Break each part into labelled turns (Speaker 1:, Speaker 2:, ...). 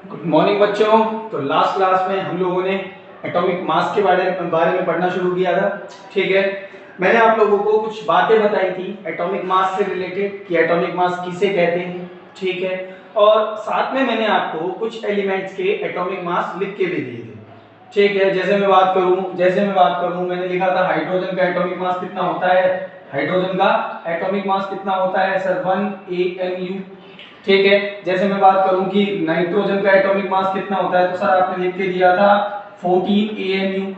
Speaker 1: Good morning बच्चों। तो last class में हम लोगों ने एटॉमिक मास के बारे में पढ़ना शुरू किया था। ठीक है, मैंने आप लोगों को कुछ बातें बताई थी एटॉमिक मास से रिलेटेड कि एटॉमिक मास किसे कहते हैं। ठीक है, और साथ में मैंने आपको कुछ एलिमेंट्स के एटॉमिक मास लिख के भी दिए थे। ठीक है, जैसे मैं बात करूं मैंने लिखा था हाइड्रोजन का एटॉमिक मास कितना होता है। हाइड्रोजन का एटॉमिक मास कितना होता है सर, 1 AMU। ठीक है, जैसे मैं बात करूं कि नाइट्रोजन का एटॉमिक मास कितना होता है तो सर आपने लिख के दिया था 14 AMU।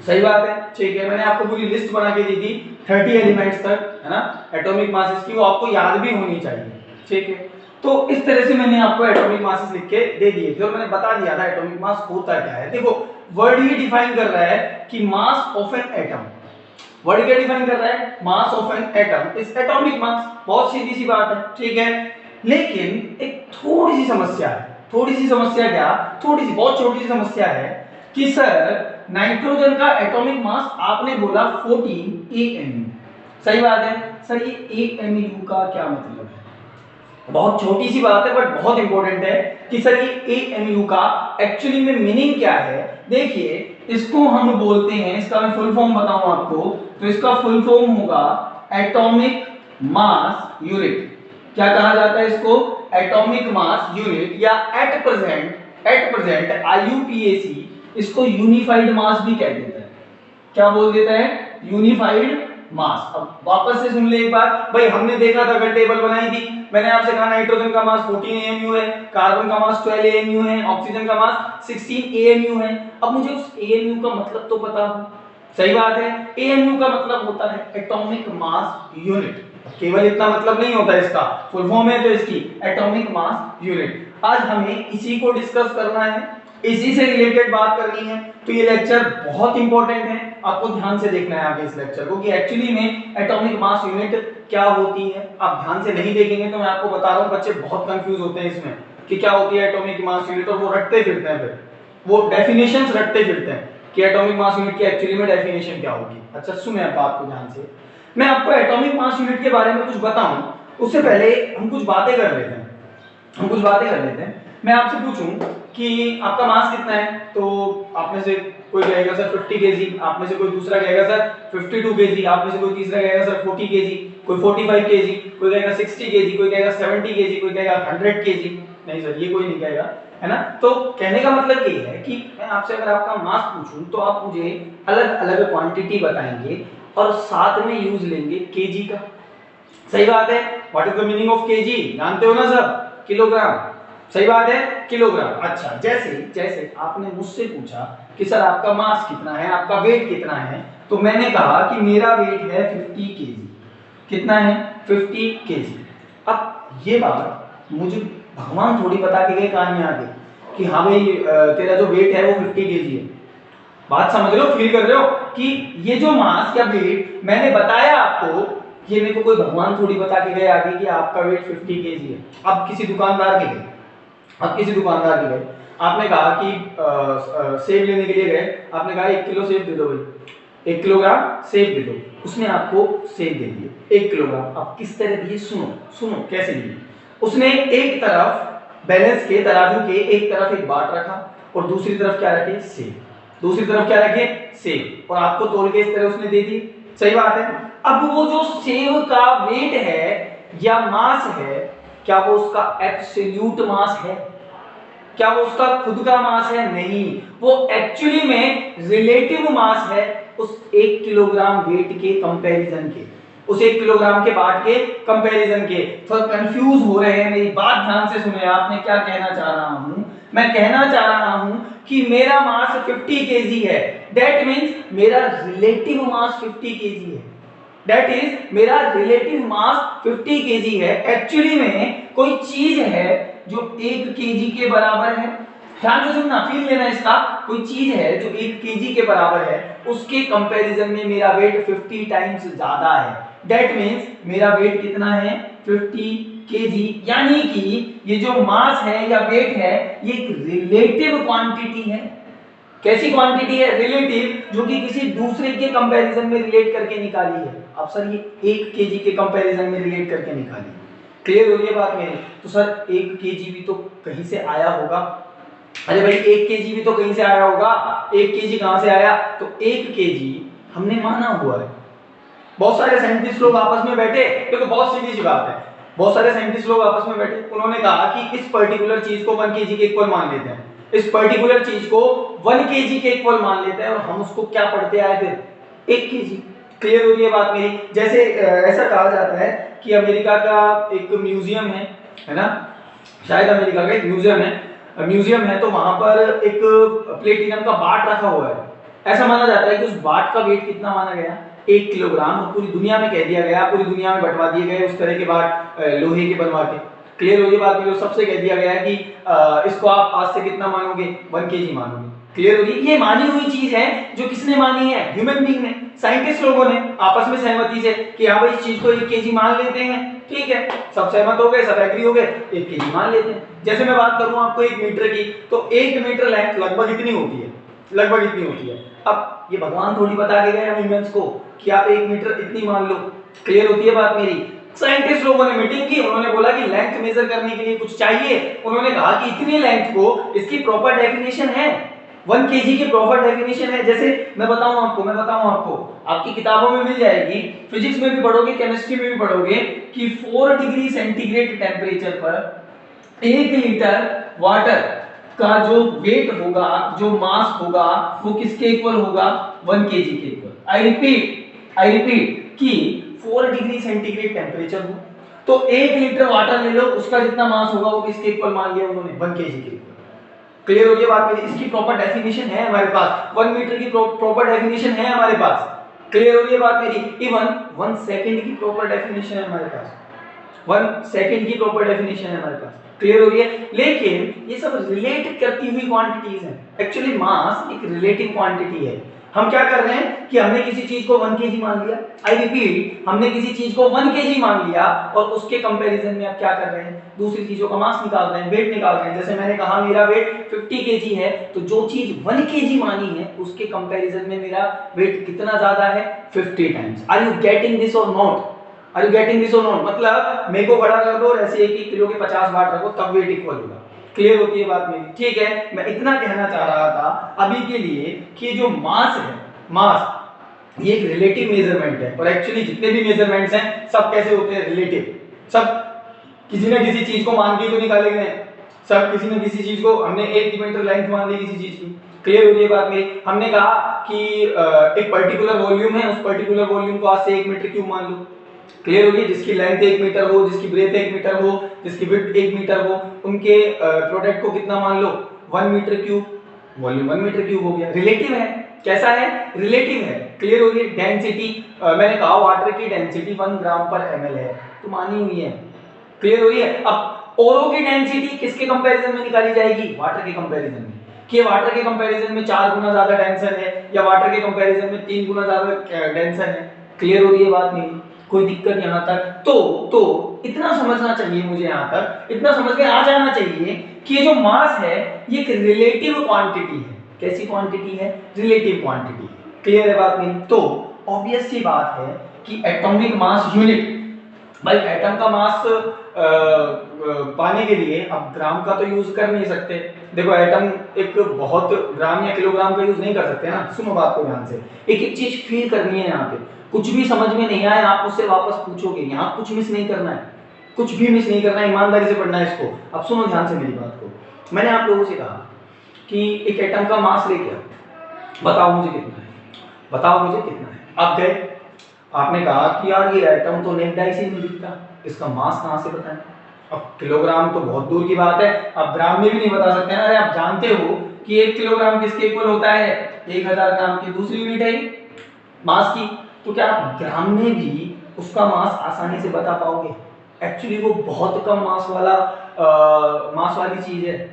Speaker 1: सही बात है। ठीक है, मैंने आपको पूरी लिस्ट बना के दी थी 30 एलिमेंट्स तक, है ना, एटॉमिक मासेस की, वो आपको याद भी होनी चाहिए। ठीक है, तो इस तरह से मैंने आपको एटॉमिक मासेस लिख के दे दिए थे और मैंने बता दिया था एटॉमिक मास होता क्या है। देखो, वर्ड ही डिफाइन कर रहा है कि mass of an atom. Word क्या डिफाइन कर रहा है? Mass of an atom is atomic mass. बहुत सीधी सी बात है। ठीक है, लेकिन एक थोड़ी सी समस्या है। थोड़ी सी समस्या क्या? थोड़ी सी, बहुत छोटी सी समस्या है कि सर नाइट्रोजन का एटॉमिक मास आपने बोला 14 AMU। सही बात है सर, ये AMU का क्या मतलब है? बहुत छोटी सी बात है बट बहुत इंपॉर्टेंट है कि सर ये AMU का एक्चुअली में मीनिंग क्या है। देखिए, इसको हम बोलते हैं, इसका मैं फुल फॉर्म बताऊं आपको तो इसका फुल फॉर्म होगा एटॉमिक मास यूनिट। क्या कहा जाता है इसको? एटॉमिक मास यूनिट, या एट प्रेजेंट IUPAC इसको यूनिफाइड मास भी कह देता है। क्या बोल देता है? यूनिफाइड मास। अब वापस से सुन ले एक बार भाई, हमने देखा था अगर टेबल बनाई थी, मैंने आपसे कहा नाइट्रोजन का मास 14 AMU है, कार्बन का मास 12 AMU है, ऑक्सीजन का मास 16 AMU है। अब मुझे उस AMU का मतलब तो पता हो। सही बात है, AMU का मतलब होता है एटॉमिक मास यूनिट। केवल इतना मतलब नहीं होता इसका, फुल फॉर्म है तो इसकी एटॉमिक मास यूनिट। आज हमें इसी को डिस्कस करना है, इसी से रिलेटेड बात करनी है। तो ये लेक्चर बहुत इंपॉर्टेंट है, आपको ध्यान से देखना है आगे इस लेक्चर को कि एक्चुअली में एटॉमिक मास यूनिट क्या होती है। आप ध्यान से नहीं देखेंगे तो मैं आपको बता रहा हूँ बच्चे बहुत कंफ्यूज होते हैं इसमें कि क्या होती है एटॉमिक मास यूनिट, और वो रटते फिरते हैं, फिर वो डेफिनेशंस रटते फिरते हैं कि एटॉमिक मास यूनिट की एक्चुअली में डेफिनेशन क्या होगी। अच्छा सुने आप बात को ध्यान से, मैं आपको एटॉमिक मास यूनिट के बारे में कुछ बताऊं उससे पहले हम कुछ बातें कर लेते हैं। मैं आपसे पूछूं कि आपका मास कितना है, तो आप में से कोई कहेगा सर 50 केजी, आप में से कोई दूसरा कहेगा सर 52 केजी, आप में से कोई तीसरा कहेगा सर 40 केजी, कोई 45 केजी, कोई कहेगा 60 केजी, कोई कहेगा 70 केजी, कोई कहेगा 100 केजी। नहीं सर, ये कोई नहीं कहेगा, है ना। तो कहने का मतलब ये है कि मैं आपसे अगर आपका मास पूछूं तो आप मुझे अलग अलग क्वांटिटी बताएंगे और साथ में यूज लेंगे केजी का। सही बात है। What is the meaning of KG? जानते हो ना सब? किलोग्राम। सही बात है, किलोग्राम। अच्छा, जैसे जैसे आपने मुझसे पूछा कि सर आपका मास कितना है, आपका वेट कितना है, तो मैंने कहा कि मेरा वेट है 50 केजी। कितना है? 50 केजी। अब ये बात मुझे भगवान थोड़ी बता के गए कान में आगे कि हाँ भाई तेरा जो वेट है वो 50 केजी है। बात समझ रहे हो, फील कर रहे हो कि ये जो मास या वेट मैंने बताया आपको, ये मेरे को कोई भगवान थोड़ी बता के गए आगे कि आपका वेट 50 केजी है। अब किसी दुकानदार के गए, आपने कहा कि सेब लेने के लिए गए, आपने कहा 1 किलो सेब दे दो भाई, 1 किलोग्राम सेब दे दो। उसने आपको सेब दे दिए 1 किलोग्राम। अब किस तरह दिए? सुनो सुनो कैसे दिए। उसने एक तरफ बैलेंस के तराजू के एक तरफ एक बाट रखा और दूसरी तरफ क्या रखे? सेब। दूसरी तरफ क्या रखे? सेब। और आपको तोल के इस तरह उसने दे दी। सही बात है। अब वो जो सेब का वेट है या मास है, क्या वो उसका एब्सोल्यूट मास है? क्या वो उसका खुद का मास है? नहीं, वो एक्चुअली में रिलेटिव मास है उस 1 किलोग्राम वेट के कंपैरिजन के, उस 1 किलोग्राम के बाट के कंपैरिजन के। थोड़ा कंफ्यूज हो रहे हैं, मेरी बात ध्यान से सुने आप, मैं क्या कहना चाह रहा हूं। मैं कहना चाह रहा हूं कि मेरा मास 50 केजी है, दैट मींस मेरा रिलेटिव मास 50 केजी है। दैट इज मेरा रिलेटिव मास 50 केजी है। एक्चुअली में कोई चीज है जो 1 केजी के बराबर है। ध्यान से सुनना, फील लेना इसका। कोई चीज है जो 1 केजी के बराबर है, उसके कंपैरिजन में मेरा वेट 50 टाइम्स ज्यादा है। दैट मींस मेरा वेट कितना है? 50 केजी। यानी कि ये जो मास है या वेट है, ये एक रिलेटिव क्वांटिटी है। कैसी क्वांटिटी है? रिलेटिव, जो कि किसी दूसरे के कंपैरिजन में रिलेट करके निकाली है। अब सर ये 1 केजी के कंपैरिजन में रिलेट करके निकाली। क्लियर हो रही है बात मेरी? तो सर 1 केजी भी तो कहीं से आया होगा, अरे भाई 1 kg भी तो कहीं से आया होगा, 1 kg कहां से आया? तो 1 kg हमने माना हुआ है। बहुत सारे साइंटिस्ट लोग आपस में बैठे, देखो बहुत सीधी सी बात है, बहुत सारे साइंटिस्ट लोग आपस में बैठे, उन्होंने कहा कि इस पर्टिकुलर चीज को 1 kg के इक्वल मान लेते हैं, इस पर्टिकुलर चीज को 1 kg के इक्वल मान लेते हैं, और हम उसको क्या पढ़ते आए फिर 1 kg। क्लियर हो रही है बात मेरी? जैसे ऐसा कहा जाता है कि अमेरिका का एक म्यूजियम है ना, शायद अमेरिका का एक म्यूजियम है, तो वहां पर एक प्लेटिनम का बाट रखा हुआ है। ऐसा माना जाता है कि उस बाट का वेट कितना माना गया? 1 किलोग्राम। और पूरी दुनिया में कह दिया गया, पूरी दुनिया में बंटवा दिए गए उस तरह के बाट लोहे के बनवा के। क्लियर हो ये बात? में सबसे कह दिया गया कि इसको आप आज से कितना मानोगे? 1 kg मानोगे। क्लियर हो रही? ये मानी हुई चीज है, जो किसने मानी है? ह्यूमन बीइंग ने, साइंटिस्ट लोगों ने आपस में सहमति से कि हाँ भाई इस चीज को 1 kg मान लेते हैं। ठीक है, सब सहमत हो गए, सब एग्री हो गए, 1 kg मान लेते हैं। जैसे मैं बात करूं आपको 1 मीटर की, तो 1 मीटर लेंथ लगभग इतनी होती है, लगभग इतनी होती है। अब ये भगवान थोड़ी बता के गए हम ह्यूमंस को कि आप 1 मीटर इतनी मान लो। क्लियर होती है बात मेरी? साइंटिस्ट लोगों ने मीटिंग की, उन्होंने बोला कि लेंथ मेजर करने के लिए कुछ चाहिए। उन्होंने कहा कि इतनी लेंथ को, इसकी प्रॉपर डेफिनेशन है, 1 kg की प्रॉपर डेफिनेशन है। जैसे मैं बताऊं आपको, आपकी किताबों में मिल जाएगी, फिजिक्स में भी पढ़ोगे, केमिस्ट्री में भी पढ़ोगे कि 4 डिग्री सेंटीग्रेड टेम्परेचर पर 1 लीटर वाटर का जो वेट होगा, जो मास होगा, वो किसके इक्वल होगा? 1 kg के इक्वल। आई रिपीट कि 4 डिग्री सेंटीग्रेड टेम्परेचर हो तो 1 लीटर वाटर ले लो, उसका जितना मास होगा वो किसके इक्वल मान लिया उन्होंने? 1 kg के इक्वल। क्लियर हो गई बात मेरी? इसकी प्रॉपर डेफिनेशन है हमारे पास, 1 मीटर की प्रॉपर डेफिनेशन है हमारे पास। क्लियर हो रही है बात मेरी? इवन 1 सेकंड की प्रॉपर डेफिनेशन है हमारे पास, 1 सेकंड की प्रॉपर डेफिनेशन है हमारे पास। क्लियर हो रही है? लेकिन ये सब रिलेट करती हुई क्वांटिटीज हैं। एक्चुअली मास एक रिलेटिव क्वांटिटी है। हम क्या कर रहे हैं कि हमने किसी चीज को 1 kg मान लिया, आई रिपीट, हमने किसी चीज को 1 kg मान लिया, और उसके कंपैरिजन में आप क्या कर रहे हैं? दूसरी चीजों का मास निकाल रहे हैं, वेट निकाल रहे हैं। जैसे मैंने कहा मेरा वेट 50 kg है, तो जो चीज 1 kg मानी है उसके कंपैरिजन में मेरा वेट कितना ज्यादा है? 50 times. Are you getting this or not? Are you getting this or not? मतलब मेरे को खड़ा कर दो और ऐसे 1 किलो के 50 वाट रखो, तब वेट इक्वल होगा। क्लियर होती है बात मेरी? ठीक है, मैं इतना कहना चाह रहा था अभी के लिए कि जो मास है, मास ये एक रिलेटिव मेजरमेंट है, और एक्चुअली जितने भी मेजरमेंट्स हैं सब कैसे होते हैं? रिलेटिव। सब किसी न किसी चीज को मान के तो निकाले गए, सब किसी न किसी चीज को, हमने 1 मीटर लेंथ मान ली किसी चीज की। क्लियर हो रही है बात मेरी? हमने कहा कि एक पर्टिकुलर वॉल्यूम है, उस पर्टिकुलर वॉल्यूम को आज से 1 मीटर क्यूब मान लो। क्लियर होगी? जिसकी लेंथ 1 मीटर हो, जिसकी ब्रेथ 1 मीटर हो, जिसकी विड्थ 1 मीटर हो, उनके प्रोडक्ट को कितना मान लो? 1 metre cube, volume 1 metre cube हो गया। रिलेटिव है। कैसा है? रिलेटिव है। क्लियर होगी? डेंसिटी, मैंने कहा वाटर की डेंसिटी 1 ग्राम पर ml है, तो मानी हुई है। क्लियर हो रही है? अब ओरो की डेंसिटी किसके कंपैरिजन में निकाली जाएगी? वाटर के कंपैरिजन में। कि वाटर के कंपैरिजन में 4 गुना ज्यादा डेंसर है, या वाटर के कंपैरिजन में 3 गुना ज्यादा डेंसर है। क्लियर हो रही है बात मेरी? कोई दिक्कत यहां तक? तो इतना समझना चाहिए मुझे, यहां तक इतना समझ के आ जाना चाहिए कि ये जो मास है ये एक रिलेटिव क्वांटिटी है। कैसी क्वांटिटी है? Relative quantity. क्लियर है बात मेरी? तो ऑब्वियस सी बात है कि एटॉमिक मास यूनिट, भाई एटम का मास पाने के लिए अब ग्राम का तो यूज कर नहीं सकते। देखो एटम एक बहुत ग्राम या किलोग्राम का यूज नहीं कर सकते ना। सुनो बात को ध्यान से, एक एक चीज फील करनी है यहाँ पे। कुछ भी समझ में नहीं आया आप मुझसे वापस पूछोगे, यहाँ कुछ मिस नहीं करना है, कुछ भी मिस नहीं करना है, ईमानदारी से पढ़ना है इसको। अब सुनो ध्यान से मेरी बात को। मैंने आप लोगों से कहा कि एक एटम का मास लेके आओ, बताओ मुझे कितना है, बताओ मुझे कितना है। आप गए, आपने कहा कि यार ये एटम तो नेक डाई से नहीं दिखता, इसका मास कहाँ से बताएं। अब किलोग्राम तो बहुत दूर की बात है, आप ग्राम में भी नहीं बता सकते ना। अरे आप जानते हो कि 1 किलोग्राम किसके इक्वल होता है? 1000 ग्राम की। दूसरी यूनिट है मास की, तो क्या आप ग्राम में भी उसका मास आसानी से बता पाओगे? एक्चुअली वो बहुत कम मास वाला मास वाली चीज है,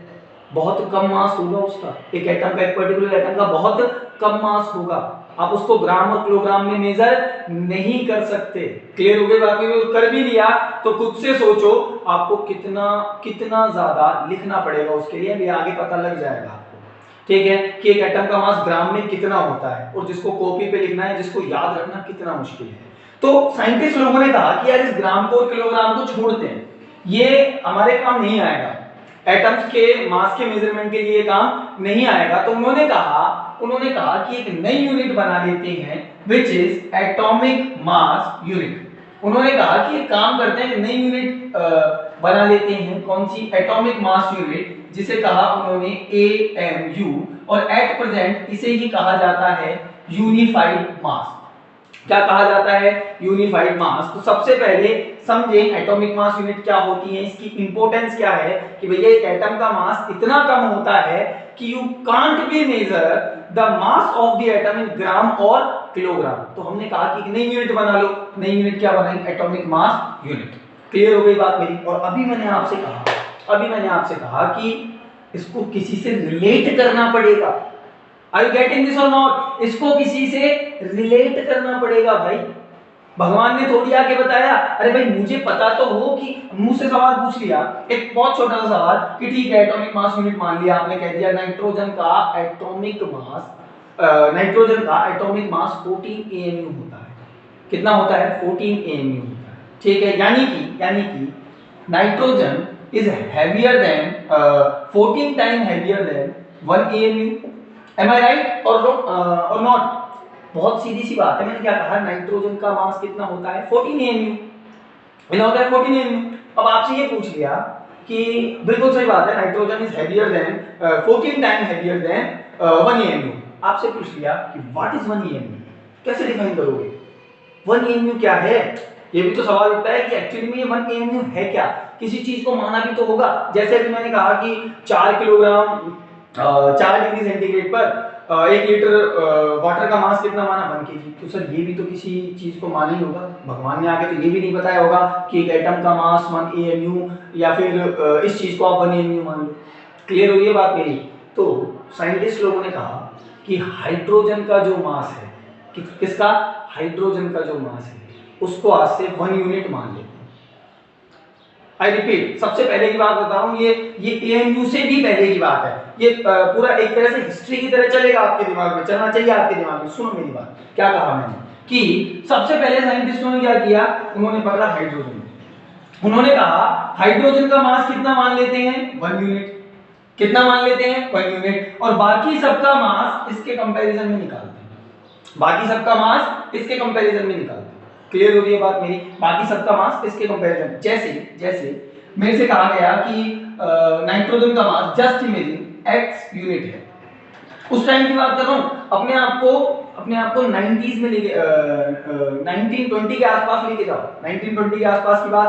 Speaker 1: बहुत कम मास होगा उसका। एक एटम का, एक पर्टिकुलर एटम का बहुत कम मास होगा, आप उसको ग्राम और किलोग्राम में मेजर नहीं कर सकते। क्लियर हो गई बात? में कर भी लिया तो खुद से सोचो आपको कितना कितना ज्यादा लिखना पड़ेगा उसके लिए, भी आगे पता लग जाएगा आपको। ठीक है कि एक एटम का मास ग्राम में कितना होता है, और जिसको कॉपी पे लिखना है, जिसको याद रखना कितना मुश्किल है। तो साइंटिस्ट लोगों ने कहा कि यार इस ग्राम को और किलोग्राम को छोड़ते हैं, ये हमारे काम नहीं आएगा। एटम्स के मास के मेजरमेंट के लिए काम नहीं आएगा, तो उन्होंने कहा कि एक नई यूनिट बना लेते हैं which is atomic mass unit. उन्होंने कहा कि एक काम करते हैं, नई यूनिट बना लेते हैं, कौन सी? एटॉमिक मास यूनिट, जिसे कहा उन्होंने AMU, और एट प्रेजेंट इसे ही कहा जाता है यूनिफाइड मास। क्या कहा जाता है? यूनिफाइड मास। तो सबसे पहले समझें एटॉमिक मास यूनिट क्या होती है, इसकी इंपॉर्टेंस क्या है कि भैया एक एटम का मास इतना कम होता है कि you can't be measure the mass of the atom in gram or kilogram. तो हमने कहा कि नई यूनिट बना लो। नई यूनिट क्या बनाएंगे? Atomic mass unit. क्लियर हो गई बात मेरी? और अभी मैंने आपसे कहा कि इसको किसी से रिलेट करना पड़ेगा। Are you getting this or not? इसको किसी से रिलेट करना पड़ेगा भाई। भगवान ने थोड़ी आके बताया, अरे भाई मुझे पता तो हो कि मुंह से सवाल पूछ लिया, एक बहुत छोटा सा सवाल कि ठीक है एटॉमिक मास यूनिट मान लिया आपने, कह दिया नाइट्रोजन का एटॉमिक मास 14 AMU होता है। कितना होता है? 14 AMU होता है। ठीक है, यानी कि nitrogen is heavier than 14 time heavier than 1 AMU। Am I right or not? बहुत सीधी सी बात है। मैंने क्या कहा? नाइट्रोजन का मास कितना होता है? 14 AMU। कितना होता है? 14 AMU। अब आपसे ये पूछ लिया कि बिल्कुल सही बात है, nitrogen is heavier than 14 time heavier than 1 AMU। आपसे पूछ लिया कि व्हाट इज 1 AMU? कैसे डिफाइन करोगे? 1 AMU क्या है? ये भी तो सवाल उठता है कि एक्चुअली में ये 1 AMU है क्या? किसी चीज को माना भी तो होगा। जैसे अभी मैंने कहा कि 4 किलोग्राम 4 डिग्री सेंटीग्रेड पर 1 लीटर वाटर का मास कितना माना? 1 kg। तो सर ये भी तो किसी चीज को माना ही होगा। भगवान ने आके तो ये भी नहीं बताया होगा कि एक एटम का मास 1 AMU या फिर इस चीज को आप 1 AMU मान लो। क्लियर हो ये बात मेरी? तो साइंटिस्ट लोगों ने कहा कि हाइड्रोजन का जो मास है, किसका? हाइड्रोजन का जो मास है, उसको आज से 1 यूनिट मान लेते हैं। आई रिपीट, सबसे पहले की बात बता रहा हूं, ये AMU से भी पहले की बात है। ये पूरा एक तरह से हिस्ट्री की तरह चलेगा आपके दिमाग में, चलना चाहिए आपके दिमाग में। सुनो मेरी बात, क्या कहा मैंने कि सबसे पहले साइंटिस्टों ने क्या किया? उन्होंने पकड़ा हाइड्रोजन। उन्होंने कहा हाइड्रोजन का मास कितना मान लेते हैं? 1 यूनिट। कितना मान लेते हैं? 1 यूनिट। और बाकी सबका मास इसके कंपैरिजन में निकालते हैं। बाकी सबका मास इसके कंपैरिजन में निकालते हैं। क्लियर हो रही है बात मेरी? बाकी सबका मास इसके कंपैरिजन। जैसे मेरे से कहा गया कि नाइट्रोजन का मास जस्ट इमेजिन x यूनिट है। उस टाइम की बात कर रहा हूं, अपने आप को 90s में लेके 1920 के आसपास लेके जाओ। 1920 के आसपास की बात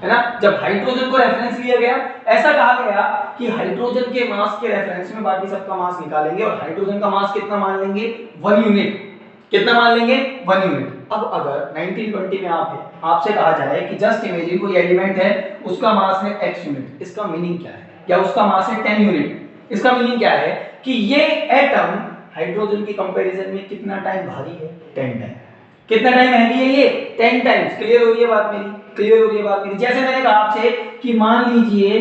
Speaker 1: है ना, जब हाइड्रोजन को रेफरेंस लिया गया। ऐसा कहा गया कि हाइड्रोजन के मास के रेफरेंस में बाकी सबका मास निकालेंगे और हाइड्रोजन का मास कितना मान लेंगे? 1 यूनिट। कितना मान लेंगे? 1 यूनिट। अब अगर 1920 में आपसे कहा जाए कि जस्ट इमेजिन कोई एलिमेंट है, उसका मास है x यूनिट, इसका मीनिंग क्या है? या उसका मास है 10 यूनिट, इसका मीनिंग क्या है कि ये एटम हाइड्रोजन के कंपैरिजन में कितना टाइम भारी है? 10 टाइम। कितना टाइम हैवी है ये? 10 टाइम्स। क्लियर हो रही है बात मेरी? क्लियर हो रही है बात मेरी? जैसे मैंने कहा आपसे कि मान लीजिए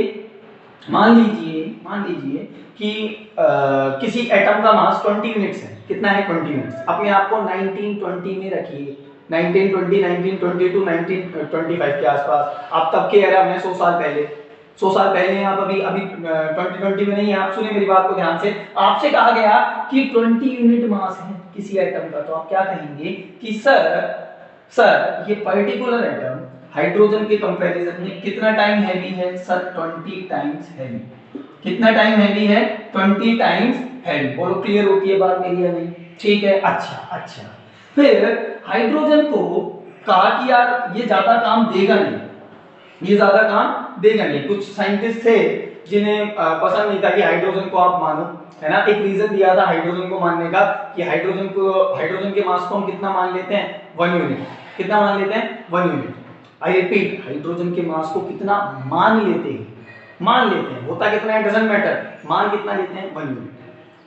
Speaker 1: कि किसी एटम का मास 20 यूनिट्स है। कितना है? 20 यूनिट्स। अपने आप को 1920 में रखिए। 1920, 1922, 1925 के आसपास। आप तब के एरा में 100 साल पहले हैं आप। अभी 2020 में नहीं है आप। सुनिए मेरी बात को ध्यान से। आपसे कहा गया कि 20 यूनिट मास है किसी एटम का, तो आप क्या कहेंगे कि सर ये पर्टिकुलर एटम हाइड्रोजन के कंपैरिजन में कितना टाइम हैवी है? Sir 20 times heavy. कितना टाइम हैवी है? 20 टाइम्स हैवी। बोलो क्लियर होती है बात मेरी या नहीं? ठीक है, अच्छा। फिर हाइड्रोजन को कहा कि यार ये ज्यादा काम देगा नहीं। कुछ साइंटिस्ट थे जिन्हें पसंद नहीं था कि हाइड्रोजन को आप मानो, है ना। एक रीजन दिया था हाइड्रोजन को मानने का कि हाइड्रोजन के मास को हम कितना मान लेते हैं? 1 यूनिट। कितना मान लेते हैं? 1 यूनिट। आई रिपीट, हाइड्रोजन के मास को कितना मान लेते हैं? होता कितना है डजंट मैटर, मान कितना लेते हैं? 1 यूनिट।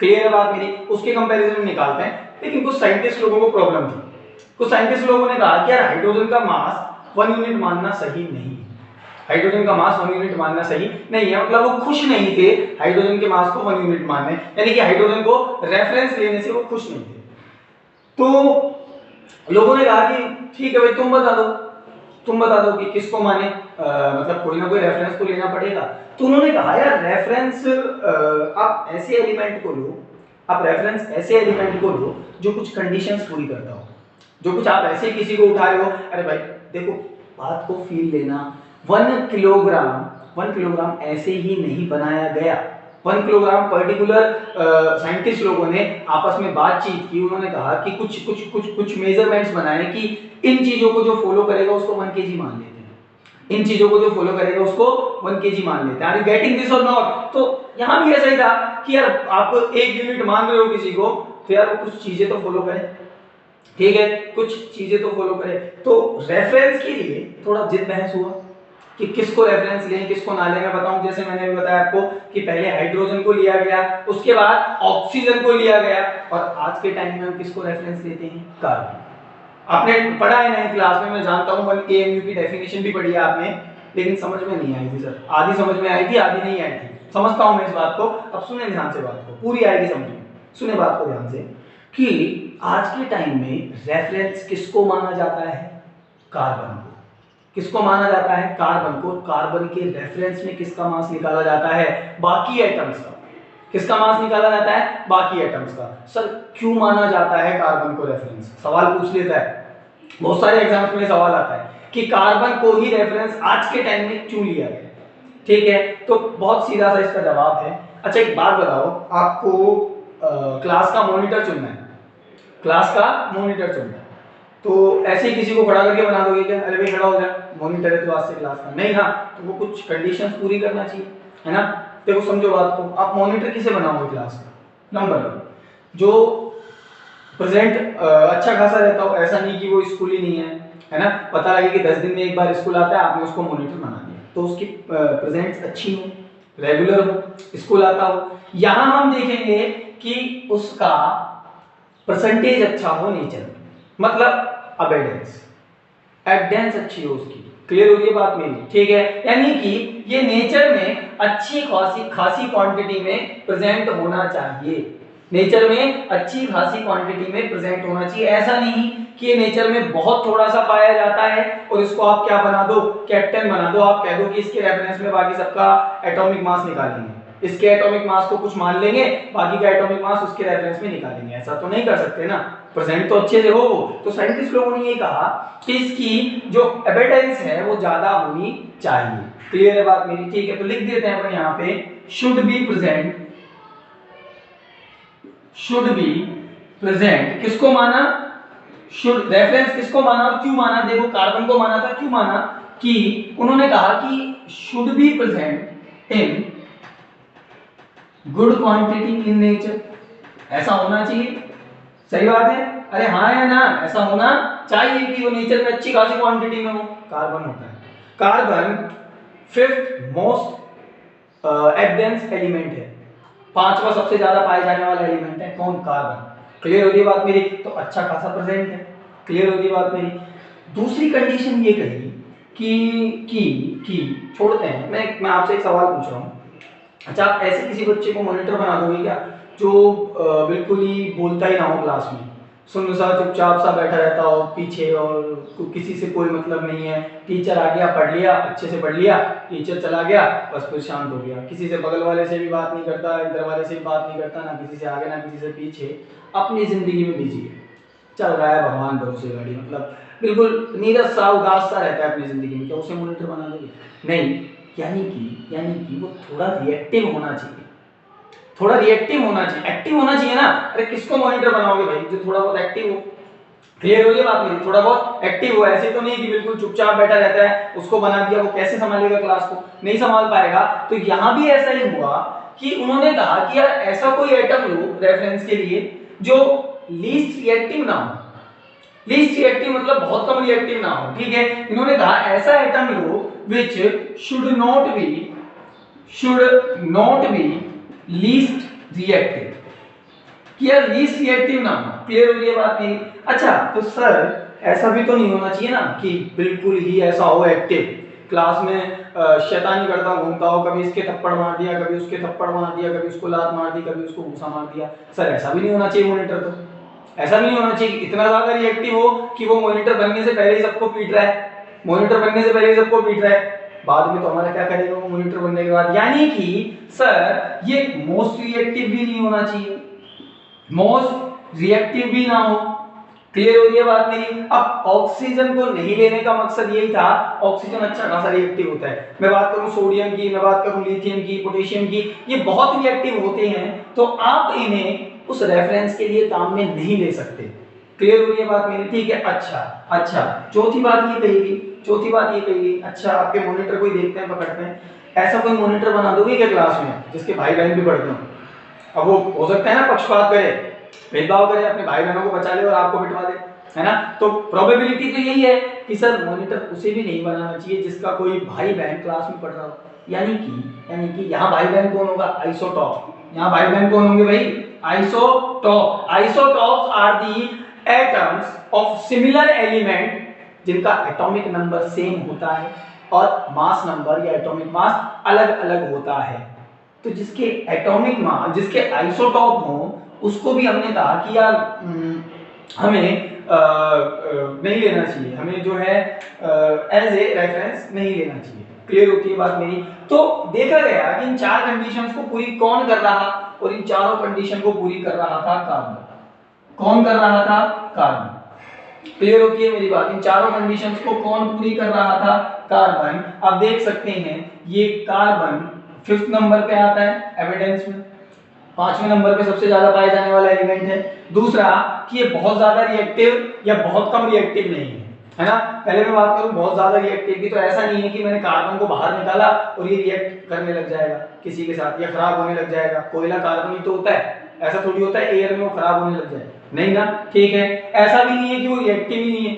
Speaker 1: क्लियर है बात मेरी? उसके कंपैरिजन में निकालते हैं। लेकिन कुछ साइंटिस्ट लोगों को प्रॉब्लम थी। कुछ साइंटिस्ट लोगों ने कहा कि यार हाइड्रोजन का मास 1 यूनिट मानना सही नहीं है। हाइड्रोजन का मास 1 यूनिट मानना सही नहीं है। मतलब वो खुश नहीं थे हाइड्रोजन के मास को 1 यूनिट मानने, यानी कि हाइड्रोजन को रेफरेंस लेने से वो खुश नहीं थे। तो लोगों ने कहा कि ठीक है भाई तुम बता दो तुम बता दो कि किसको माने, मतलब कोई ना कोई रेफरेंस तो लेना पड़ेगा। तो उन्होंने कहा यार रेफरेंस आप ऐसे एलिमेंट को लो, आप रेफरेंस ऐसे एलिमेंट को लो जो कुछ कंडीशंस पूरी करता हो, जो कुछ आप ऐसे किसी को उठा रहे हो, अरे भाई देखो बात को फील लेना, 1 किलोग्राम ऐसे ही नहीं बनाया गया। 1 किलोग्राम पर्टिकुलर साइंटिस्ट लोगों ने आपस में बातचीत की, उन्होंने कहा कि कुछ मेजरमेंट्स बनाए कि इन चीजों को जो फॉलो करेगा उसको 1 kg मान लेते हैं, इन चीजों को जो फॉलो करेगा उसको 1 kg मान लेते हैं। Are you getting this or not? तो यहां भी ऐसा ही था कि यार आप 1 यूनिट मान रहे हो किसी को, तो यार वो कुछ चीजें तो फॉलो करे, ठीक है, कुछ चीजें तो फॉलो करे। तो रेफरेंस के लिए थोड़ा जिद बहस हुआ कि किसको रेफरेंस लें किसको ना लें। मैं बताऊं, जैसे मैंने भी बताया आपको कि पहले हाइड्रोजन को लिया गया, उसके बाद ऑक्सीजन को लिया गया, और आज के टाइम में हम किसको रेफरेंस लेते हैं? कार्बन। आपने पढ़ा है 9th क्लास में, मैं जानता हूं 1 AMU की डेफिनेशन भी पढ़ी है आपने, लेकिन समझ में नहीं आई थी सर, आधी समझ में आई थी आधी नहीं आई थी। समझता हूं मैं इस बात को, अब सुने ध्यान से, बात को पूरी आएगी समझ में, सुने बात को ध्यान से कि आज के टाइम में रेफरेंस किसको माना जाता है? कार्बन को। किसको माना जाता है? कार्बन को। कार्बन के रेफरेंस में किसका मास निकाला जाता है? बाकी एटम्स का। किसका मास निकाला जाता है? बाकी एटम्स का। सर क्यों माना जाता है कार्बन को रेफरेंस? सवाल पूछ लेता है, बहुत सारे एग्जाम्स में सवाल आता है कि कार्बन को ही रेफरेंस आज के टाइम में क्यों लिया गया, ठीक है? तो बहुत सीधा सा इसका जवाब है। अच्छा एक बात बताओ, आपको क्लास का मॉनिटर चुनना है, क्लास का मॉनिटर चुनना है, तो ऐसे ही किसी को खड़ा करके बना दोगे क्या? अरे भाई खड़ा हो जा, मॉनिटर है तो आज से क्लास का नहीं ना, तो वो कुछ कंडीशंस पूरी करना चाहिए, है ना? देखो समझो बात को, आप मॉनिटर किसे बनाओगे क्लास का? नंबर 1 जो प्रेजेंट अच्छा खासा रहता हो, ऐसा नहीं कि वो स्कूल ही नहीं है ना? पता लगे कि 10 दिन में एक बार स्कूल आता है, आपने उसको मॉनिटर बना दिया, तो उसकी प्रेजेंस अच्छी हो, रेगुलर हो, स्कूल आता हो। यहां हम देखेंगे कि उसका परसेंटेज अच्छा हो नेचर में, मतलब अबेडेंस, एविडेंस अच्छी हो उसकी। क्लियर हो रही है बात मेरी? ठीक है, यानी कि ये नेचर में अच्छी खासी क्वांटिटी में प्रेजेंट होना चाहिए, नेचर में अच्छी खासी क्वांटिटी में प्रेजेंट होना चाहिए। ऐसा नहीं कि ये नेचर में बहुत थोड़ा सा पाया जाता है और इसको आप क्या बना दो? कैप्टन बना दो। आप कह दो कि इसके रेफरेंस में बाकी सबका एटॉमिक मास निकालेंगे, इसके एटॉमिक मास को कुछ मान लेंगे, बाकी का एटॉमिक मास उसके रेफरेंस में निकालेंगे। ऐसा तो नहीं कर सकते ना, प्रेजेंट तो अच्छे से हो वो। तो साइंटिस्ट लोगों ने ये कहा कि इसकी जो एविडेंस है वो ज्यादा होनी चाहिए। क्लियर है बात मेरी? ठीक है, तो लिख देते हैं अपन यहाँ पे should be present, should be present. किसको माना? शुड। रेफरेंस किसको माना और क्यों माना? देखो कार्बन को माना था, क्यों माना? कि उन्होंने कहा कि should be present in good quantity in nature, ऐसा होना चाहिए। सही बात है? अरे हाँ या ना? ऐसा होना चाहिए कि वो नेचर में अच्छी खासी क्वांटिटी में हो। कार्बन होता है, carbon 5th most evidence element है, 5वां सबसे ज्यादा पाए जाने वाला एलिमेंट है। कौन? कार्बन। क्लियर हो रही बात मेरी? तो अच्छा खासा प्रेजेंट है। क्लियर हो रही बात मेरी? दूसरी कंडीशन ये कही कि छोड़ते हैं, मैं आपसे एक सवाल पूछ रहा हूँ। अच्छा आप ऐसे किसी बच्चे को मॉनिटर बना दोगे क्या जो बिल्कुल ही बोलता ही ना हो क्लास में, सुन सा चुपचाप सा बैठा रहता हो पीछे और किसी से कोई मतलब नहीं है, टीचर आ गया पढ़ लिया, अच्छे से पढ़ लिया, टीचर चला गया बस फिर शांत हो गया, किसी से बगल वाले से भी बात नहीं करता, इधर वाले से भी बात नहीं करता, ना किसी से आगे ना किसी से पीछे, अपनी जिंदगी में बिजी है, चल रहा है भगवान भरोसे गाड़ी, मतलब बिल्कुल नीरस सा उदास सा रहता है अपनी जिंदगी में, क्या उसे मॉनिटर बना दोगे? नहीं, यानी कि वो थोड़ा रिएक्टिव होना चाहिए, थोड़ा रिएक्टिव होना चाहिए, एक्टिव होना चाहिए ना। अरे किसको मॉनिटर बनाओगे भाई? जो थोड़ा बहुत एक्टिव हो। क्लियर हो गई बात मेरी? थोड़ा बहुत एक्टिव हो, ऐसे तो नहीं कि बिल्कुल चुपचाप बैठा रहता है, उसको बना दिया, वो कैसे संभालेगा क्लास को? नहीं संभाल पाएगा। तो यहां भी ऐसा ही हुआ कि उन्होंने कहा कि यार ऐसा कोई एटम लो रेफरेंस के लिए जो लीस्ट रिएक्टिव ना हो, लीस्ट रिएक्टिव मतलब बहुत कम रिएक्टिव ना हो, ठीक है? इन्होंने कहा ऐसा atom low which should not be least reactive, कि यार लीस्ट रिएक्टिव ना हो। क्लियर हो गई बात नहीं? अच्छा तो सर ऐसा भी तो नहीं होना चाहिए ना कि बिल्कुल ही ऐसा हो एक्टिव, क्लास में शैतानी करता घूमता हो, कभी इसके थप्पड़ मार दिया, कभी उसके थप्पड़ मार दिया, कभी उसको लात मार दी, कभी उसको घूसा मार दिया। सर ऐसा भी नहीं होना चाहिए मॉनिटर, तो ऐसा नहीं होना चाहिए कि इतना ज्यादा रिएक्टिव हो कि वो मॉनिटर बनने से पहले ही सबको पीट रहा है, मॉनिटर बनने से पहले सबको पीट रहा है, बाद में तो हमारा क्या करेगा वो मॉनिटर बनने के बाद। यानी कि सर ये मोस्ट रिएक्टिव भी नहीं होना चाहिए, मोस्ट रिएक्टिव भी ना हो। क्लियर हो रही है बात मेरी? अब ऑक्सीजन को नहीं लेने का मकसद यही था, ऑक्सीजन अच्छा खासा रिएक्टिव होता है। मैं बात करूं सोडियम की, मैं बात करूं लिथियम की, पोटेशियम की, ये बहुत रिएक्टिव होते हैं, तो आप इन्हें उस रेफरेंस के लिए काम में नहीं ले सकते। क्लियर हो रही है बात मेरी? ठीक है। अच्छा चौथी बात ये कही, अच्छा आपके मॉनिटर को ही देखते हैं, पकड़ते हैं, ऐसा कोई मॉनिटर बना दोगे क्या क्लास में जिसके भाई बहन भी पढ़ते हो? अब वो हो सकता है ना पक्षपात करे, भेदभाव करे, अपने भाई बहनों को बचा ले और आपको बिठवा दे, है ना? तो प्रोबेबिलिटी तो यही है कि सर मॉनिटर उसे भी नहीं बनाना चाहिए जिसका कोई भाई बहन क्लास में पढ़ रहा हो। यानी कि यहाँ भाई बहन कौन होगा? आइसोटॉप। यहाँ भाई बहन कौन होंगे भाई? Isotope. Isotopes are the atoms of similar element जिनका एटॉमिक नंबर सेम होता है और मास नंबर या एटॉमिक मास अलग अलग होता है। तो जिसके एटॉमिक मास, जिसके आइसोटॉप हो, उसको भी हमने कहा कि यार हमें नहीं लेना चाहिए, हमें जो है एज ए रेफरेंस नहीं लेना चाहिए। क्लियर होती है बात मेरी? तो देखा गया कि इन चार कंडीशंस को पूरी कौन कर रहा, और इन चारों कंडीशन को पूरी कर रहा था कार्बन। कौन कर रहा था? कार्बन। क्लियर होती है मेरी बात? इन चारों कंडीशंस को कौन पूरी कर रहा था? कार्बन। आप देख सकते हैं ये कार्बन 5th नंबर पे आता है एविडेंस में, 5वें नंबर पे सबसे ज्यादा पाए जाने वाला एलिमेंट है। दूसरा कि ये बहुत ज्यादा रिएक्टिव या बहुत कम रिएक्टिव नहीं है ना? पहले मैं बात करूं बहुत ज्यादा रिएक्टिव की, तो ऐसा नहीं है कि मैंने कार्बन को बाहर निकाला और ये रिएक्ट करने लग जाएगा किसी के साथ या खराब होने लग जाएगा। कोयला कार्बन ही तो होता है, ऐसा थोड़ी होता है एयर में वो खराब होने लग जाए, नहीं ना? ठीक है। ऐसा भी नहीं है कि वो रिएक्टिव ही नहीं है,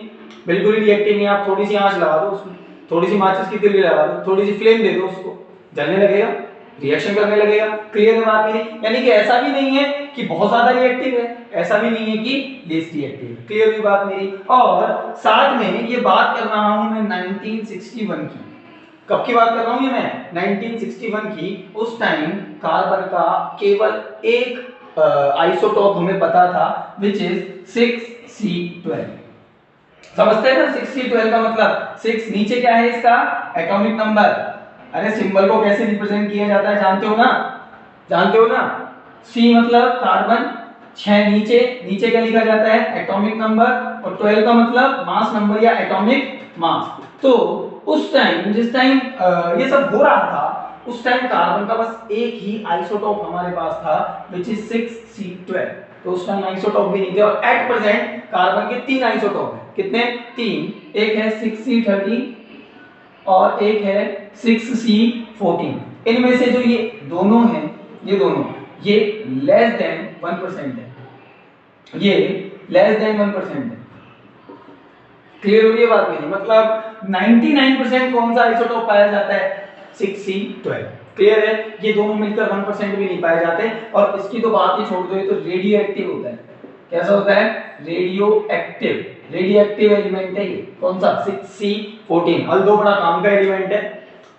Speaker 1: बिल्कुल ही रिएक्टिव नहीं है। आप थोड़ी सी आंच लगा दो उसमें, थोड़ी सी माचिस की तिल्ली लगा दो, थोड़ी सी फ्लेम दे दो, उसको जलने लगेगा, रिएक्शन करने लगेगा। क्लियर है बात मेरी? यानी कि ऐसा भी नहीं है कि बहुत ज्यादा रिएक्टिव है, ऐसा भी नहीं है कि लेस रिएक्टिव है। क्लियर हुई बात मेरी? और साथ में ये बात कर रहा हूं मैं 1961 की। कब की बात कर रहा हूं ये मैं? 1961 की। उस टाइम कार्बन का केवल एक आइसोटोप हमें पता था, विच इज 6C12। समझते हैं ना 6C12 का मतलब? 6 नीचे क्या है इसका? Atomic number. अरे सिंबल को कैसे रिप्रेजेंट किया जाता है जानते हो ना? जानते हो ना? C मतलब कार्बन, 6 नीचे क्या लिखा जाता है? एटॉमिक नंबर, और 12 का मतलब मास नंबर या एटॉमिक मास। तो उस टाइम, जिस टाइम ये सब हो रहा था, उस टाइम कार्बन का बस एक ही आइसोटोप हमारे पास था, which is 6C12। तो उस टाइम आइसोटोप भी नहीं थे, और एट प्रेजेंट कार्बन के 3 आइसोटोप हैं। कितने? 3। एक है 6C13 और एक है 6C14। इनमें से जो ये दोनों हैं, ये लेस देन 1% है, ये लेस देन 1% है। क्लियर हो रही है बात मेरी? मतलब 99% कौन सा आइसोटोप पाया जाता है? 6C12। क्लियर है? ये दोनों मिलकर 1% भी नहीं पाए जाते। और इसकी तो बात ही छोड़ दो, ये तो रेडियो एक्टिव होता है। कैसा होता है? रेडियो एक्टिव एलिमेंट है ये। कौन सा? 6C14। हल दो बड़ा काम का एलिमेंट है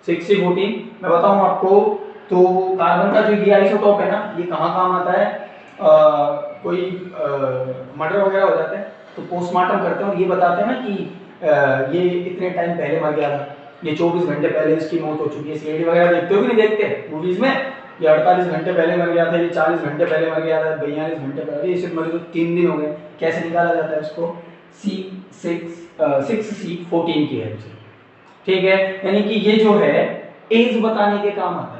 Speaker 1: 6C14। मैं बताऊं आपको, तो कार्बन का जो ये आइसोटोप है ना, ये कहाँ काम आता है? कोई मर्डर वगैरह हो जाता है तो पोस्टमार्टम करते हैं और ये बताते हैं ना कि ये इतने टाइम पहले मर गया था, ये 24 घंटे पहले इसकी मौत हो चुकी है। सीआईडी वगैरह देखते हो कि नहीं देखते मूवीज में? ये 48 घंटे पहले मर गया था, ये 40 घंटे पहले मर गया था, 42 घंटे पहले, ये सिर्फ मरे तो 3 दिन हो गए। कैसे निकाला जाता है उसको? 6C14 की हेल्प से। ठीक है? यानी कि ये जो है एज बताने के काम आता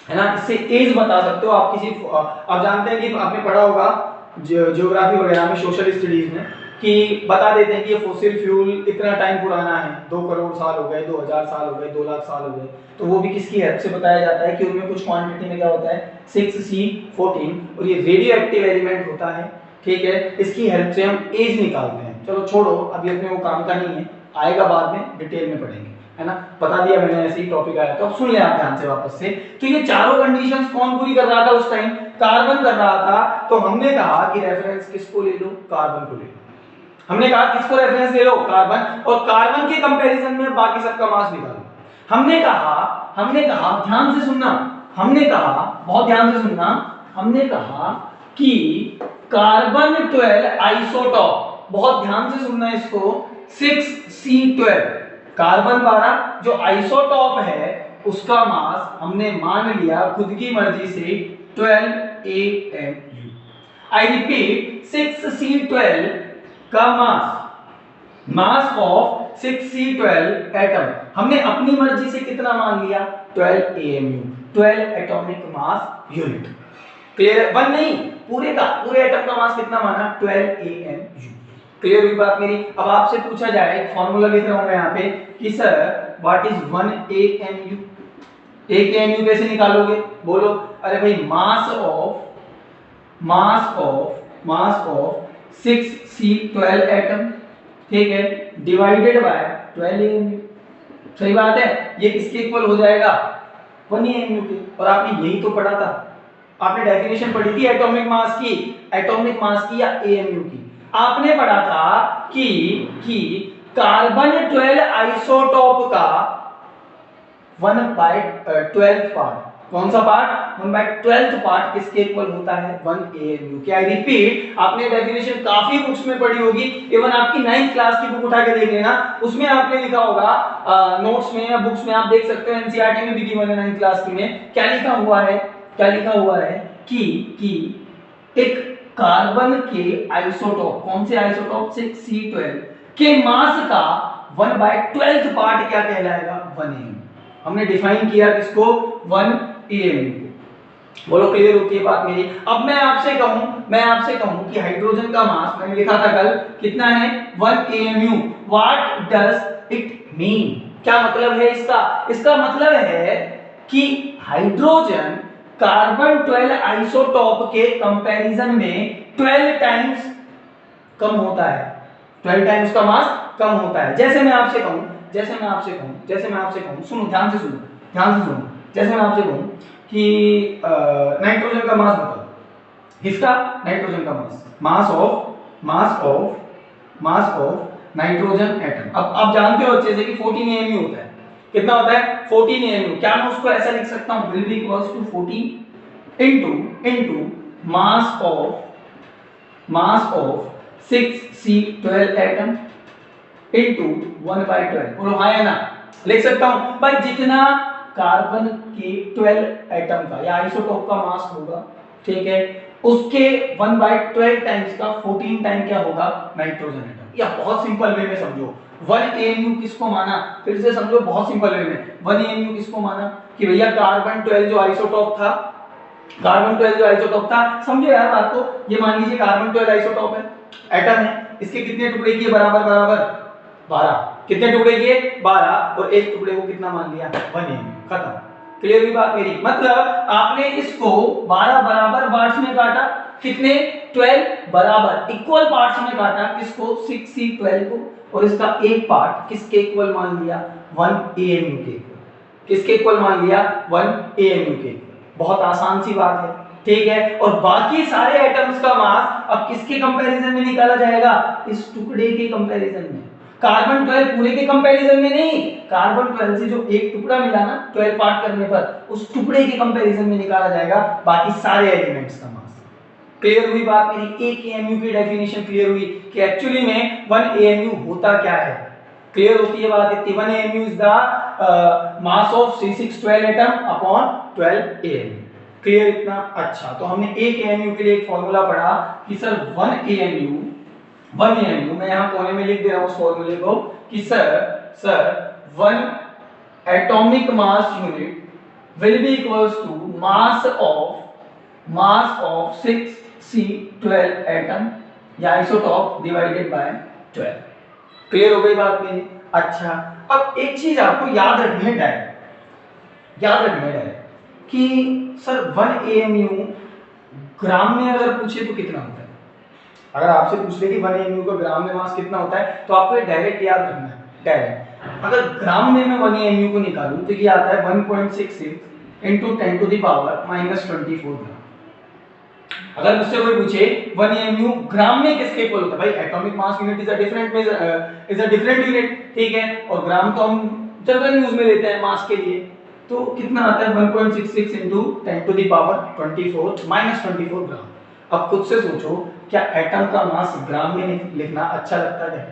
Speaker 1: है ना? इससे एज बता सकते हो आप। किसी आप जानते हैं कि आपने पढ़ा होगा ज्योग्राफी वगैरह में, सोशल स्टडीज में, कि बता देते हैं कि ये फॉसिल फ्यूल इतना टाइम पुराना है, 2 करोड़ साल हो गए, 2000 साल हो गए, 2 लाख साल हो गए। तो वो भी किसकी हेल्प से बताया जाता है कि उनमें कुछ क्वांटिटी में क्या होता है? 6C14, और ये रेडियो एक्टिव एलिमेंट होता है। ठीक है? इसकी हेल्प से हम एज निकालते हैं। चलो छोड़ो, अभी अपने वो काम का नहीं है, आएगा बाद में, डिटेल में पढ़ेंगे, है ना? बता दिया मैंने, ऐसे ही टॉपिक आया तो अब सुन ले आप ध्यान से वापस से। तो ये चारों कंडीशंस कौन पूरी कर रहा था उस टाइम? कार्बन कर रहा था। तो हमने कहा कि रेफरेंस किसको ले लो? कार्बन को ले लो। हमने कहा किसको रेफरेंस ले लो? कार्बन। और कार्बन के कंपैरिजन में बाकी सबका मास निकालो। हमने कहा ध्यान से सुनना, हमने कहा बहुत ध्यान से सुनना, हमने कहा कि कार्बन 12 आइसोटोप, बहुत ध्यान से सुनना इसको, 6C12 कार्बन 12 जो आइसोटॉप है उसका मास हमने मान लिया खुद की मर्जी से 12 AMU। आई रिपीट 6C12 का मास ऑफ 6C12 एटम हमने अपनी मर्जी से कितना मान लिया 12 AMU, 12 atomic mass unit. Clear? One नहीं, पूरे एटम का मास कितना माना 12 AMU। क्लियर हुई बात मेरी? अब आपसे पूछा जाए, फॉर्मूला लिख रहा हूं मैं यहाँ पे कि sir what is 1 AMU। 1 AMU कैसे निकालोगे? बोलो। अरे भाई मास ऑफ 6C12 एटम, ठीक है, डिवाइडेड बाय 12 AMU। सही बात है, ये किसके इक्वल हो जाएगा 1 AMU के। और आपने यही तो पढ़ा था, आपने डेफिनेशन पढ़ी थी एटॉमिक मास की या AMU की। आपने पढ़ा था कि कार्बन 12 आइसोटोप का 1/12 पार्ट, कौन सा पार्ट 1/12 पार्ट किसके इक्वल होता है 1 AMU के। आई रिपीट, आपने डेफिनेशन काफी बुक्स में पढ़ी होगी, इवन आपकी 9th क्लास की बुक उठा के देख लेना, उसमें आपने लिखा होगा नोट्स में या बुक्स में, आप देख सकते हो एनसीईआरटी में भी गिवन है 9th क्लास की में। क्या लिखा हुआ है कि एक कार्बन के आइसोटोप, कौन से आइसोटोप 6C12 के मास का 1/12 पार्ट क्या कहलाएगा 1 AMU। हमने डिफाइन किया किसको 1 AMU को। बोलो क्लियर होती है बात मेरी? अब मैं आपसे कहूं कि हाइड्रोजन का मास मैंने लिखा था कल कितना है 1 AMU। What does it mean? क्या मतलब है इसका मतलब है कि हाइड्रोजन कार्बन 12 आइसोटोप के कंपैरिजन में 12 टाइम्स कम होता है, 12 टाइम्स का मास कम होता है। जैसे मैं आपसे कहूं, सुनो, ध्यान से सुनो, जैसे मैं आपसे कहूं कि नाइट्रोजन का मास बताओ, किसका नाइट्रोजन का मास ऑफ नाइट्रोजन एटम। अब आप जानते हो अच्छे से कि 14 AMU होता है। कितना होता है 14 AMU। क्या मैं उसको ऐसा लिख सकता हूं will be equals to 14 into mass of 6C12 atom into 1/12। बोलो हाँ या ना? लिख सकता हूं भाई, जितना कार्बन के 12 एटम का या आइसोटोप का मास होगा, ठीक है, उसके 1/12 टाइम्स का 14 टाइम क्या होगा नाइट्रोजन एटम। या बहुत सिंपल वे में समझो, 1 AMU किसको माना, फिर से समझो बहुत सिंपल वे में 1 AMU किसको माना कि भैया कार्बन 12 जो आइसोटोप था, समझो यार बात को। ये मान लीजिए कार्बन 12 आइसोटोप है, एटम है, इसके कितने टुकड़े किए बराबर 12। कितने टुकड़े किए 12, और एक टुकड़े को कितना मान लिया 1 AMU। खत्म। क्लियर हुई बात मेरी? मतलब आपने इसको 12 बराबर पार्ट्स में काटा, कितने 12 बराबर इक्वल पार्ट्स में काटा, किसको 6C12 को, और इसका एक पार्ट किसके इक्वल मान लिया 1 AMU के इक्वल। किसके इक्वल मान लिया 1 AMU के इक्वल। बहुत आसान सी बात है, ठीक है। और बाकी सारे एटम्स का मास अब किसके कंपैरिजन में निकाला जाएगा, इस टुकड़े के कंपैरिजन में। कार्बन 12 पूरे के कंपैरिजन में नहीं, कार्बन 12 से जो एक टुकड़ा मिला ना 12 पार्ट करने पर, उस टुकड़े के कंपैरिजन में निकाला जाएगा बाकी सारे एलिमेंट्स का मास। क्लियर हुई बात मेरी? 1 AMU की डेफिनेशन क्लियर हुई कि एक्चुअली में 1 AMU होता क्या है। क्लियर होती है बात? इतनी 1 AMU is the mass of C612 atom upon 12 AMU। Clear इतना? अच्छा, तो हमने 1 AMU के लिए एक फार्मूला पढ़ा कि सर 1 AMU मैं यहां कोने में लिख दे रहा हूं उस फार्मूले को कि sir 1 atomic mass unit will be equals to mass of 6C12 atom या आइसोटॉप डिवाइडेड बाय 12। क्लियर हो गई बात मेरी? अच्छा, अब एक चीज आपको याद रखनी है कि सर 1 AMU ग्राम में अगर पूछे तो कितना होता है। अगर आपसे पूछ ले कि 1 AMU का ग्राम में मास कितना होता है, तो आपको डायरेक्ट याद रखना है, डायरेक्ट। अगर ग्राम में मैं 1 AMU को निकालूं तो ये आता है 1.66 into 10 to the power -24 ग्राम। अगर मुझसे कोई पूछे 1 AMU ग्राम में किसके इक्वल होता है, भाई atomic mass unit is a different unit, ठीक है, और ग्राम तो हम जनरल यूज में लेते हैं मास के लिए, तो कितना आता है 1.66 into 10 to the power 24 -24 ग्राम। अब खुद से सोचो, क्या एटम का मास ग्राम में लिखना अच्छा लगता है?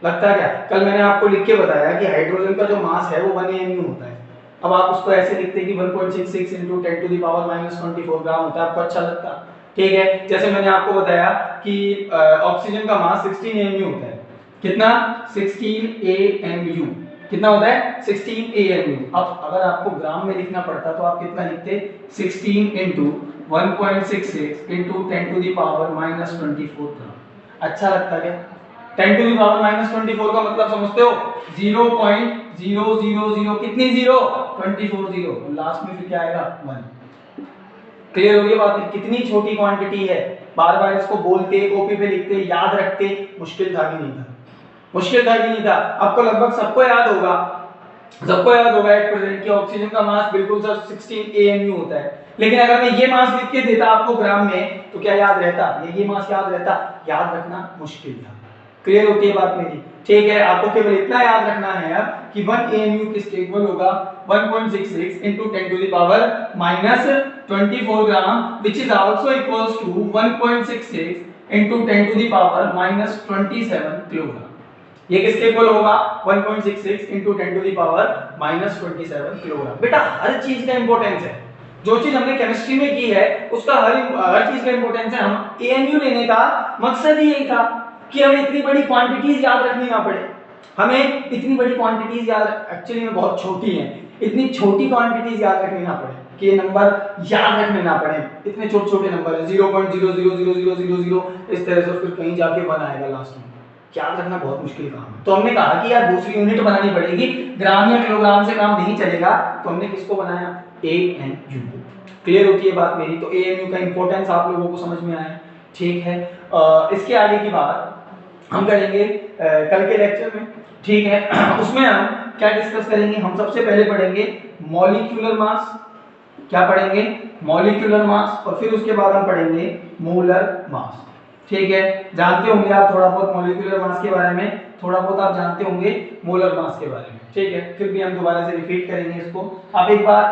Speaker 1: लगता क्या? कल मैंने आपको लिख के बताया कि हाइड्रोजन का जो मास है वो 1 AMU होता है। अब आप उसको ऐसे लिखते हैं कि 1.66 into 10 to the power -24 ग्राम होता है, आपको अच्छा लगता? ठीक है, जैसे मैंने आपको बताया कि ऑक्सीजन का मास 16 AMU होता है। कितना? 16 AMU। कितना होता है? 16 AMU। अब अगर आपको ग्राम में लिखना पड़ता तो आप कितना लिखते? 16 into 1.66 into 10 to the power -24 ग्राम। अच्छा लगता क्या? 10 to the power -24 का मतलब समझते हो? 0.000 कितनी जीरो? 24 जीरो। लास्ट में फिर क्या आएगा? 1। क्लियर हो गई बात? कितनी छोटी क्वांटिटी है, बार बार इसको बोलते, कॉपी पे लिखते, याद रखते, मुश्किल था कि नहीं था? मुश्किल था कि नहीं था? आपको लगभग सबको याद होगा, सबको याद होगा एट प्रेजेंट कि ऑक्सीजन का मास बिल्कुल सर 16 AMU होता है। लेकिन अगर मैं ये मास लिख के देता आपको ग्राम में तो क्या याद रहता? ये मास याद रहता? याद रखना मुश्किल था। क्लियर होती है बात मेरी? ठीक है, आपको केवल इतना याद रखना है अब कि 1 AMU किस इक्वल होगा? 1.66 into 10 to the power -24 gram, which is also equals to 1.66 into 10 to the power -27 kilogram. ये किसके इक्वल होगा? 1.66 into 10 to the power -27 kilogram. बेटा हर चीज का इंपॉर्टेंस है, जो चीज हमने केमिस्ट्री में की है उसका हर चीज का इंपॉर्टेंस है। हम एएमयू लेने का मकसद ही यही था कि हमें इतनी बड़ी क्वांटिटीज याद रखनी ना पड़े। हमें इतनी बड़ी क्वांटिटीज याद एक्चुअली में बहुत छोटी हैं, इतनी छोटी क्वांटिटीज याद रखनी ना पड़े कि ये नंबर याद रखने ना पड़े। इतने छोटे छोटे नंबर है 0.00000 इस तरह से, फिर कहीं जाके 1 आएगा लास्ट में। याद रखना बहुत मुश्किल काम है। तो हमने कहा कि यार दूसरी यूनिट बनानी पड़ेगी, ग्राम या किलोग्राम से काम नहीं चलेगा, तो हमने किसको बनाया? AMU को। क्लियर होती है बात मेरी? तो AMU का इंपॉर्टेंस आप लोगों को समझ में आया? ठीक है, इसके आगे की बात हम करेंगे कल के लेक्चर में। ठीक है, उसमें हम क्या डिस्कस करेंगे? हम सबसे पहले पढ़ेंगे मॉलिक्यूलर मास। क्या पढ़ेंगे? Molecular mass. और फिर उसके बाद हम पढ़ेंगे मोलर मास। ठीक है, जानते होंगे आप थोड़ा बहुत मॉलिक्यूलर मास के बारे में, थोड़ा बहुत आप जानते होंगे मोलर मास के बारे में। ठीक है, फिर भी हम दोबारा से रिपीट करेंगे इसको। आप एक बार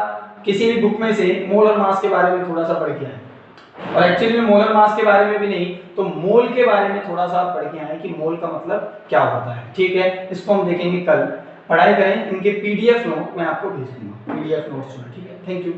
Speaker 1: किसी भी बुक में से मोलर मास के बारे में थोड़ा सा पढ़ के आए, और एक्चुअली में मोलर मास के बारे में भी नहीं तो मोल के बारे में थोड़ा सा पढ़ के आए कि मोल का मतलब क्या होता है। ठीक है, इसको हम देखेंगे कल। पढ़ाई करें, इनके PDF नोट मैं आपको भेज दूंगा, PDF नोट्स में। ठीक है, थैंक यू।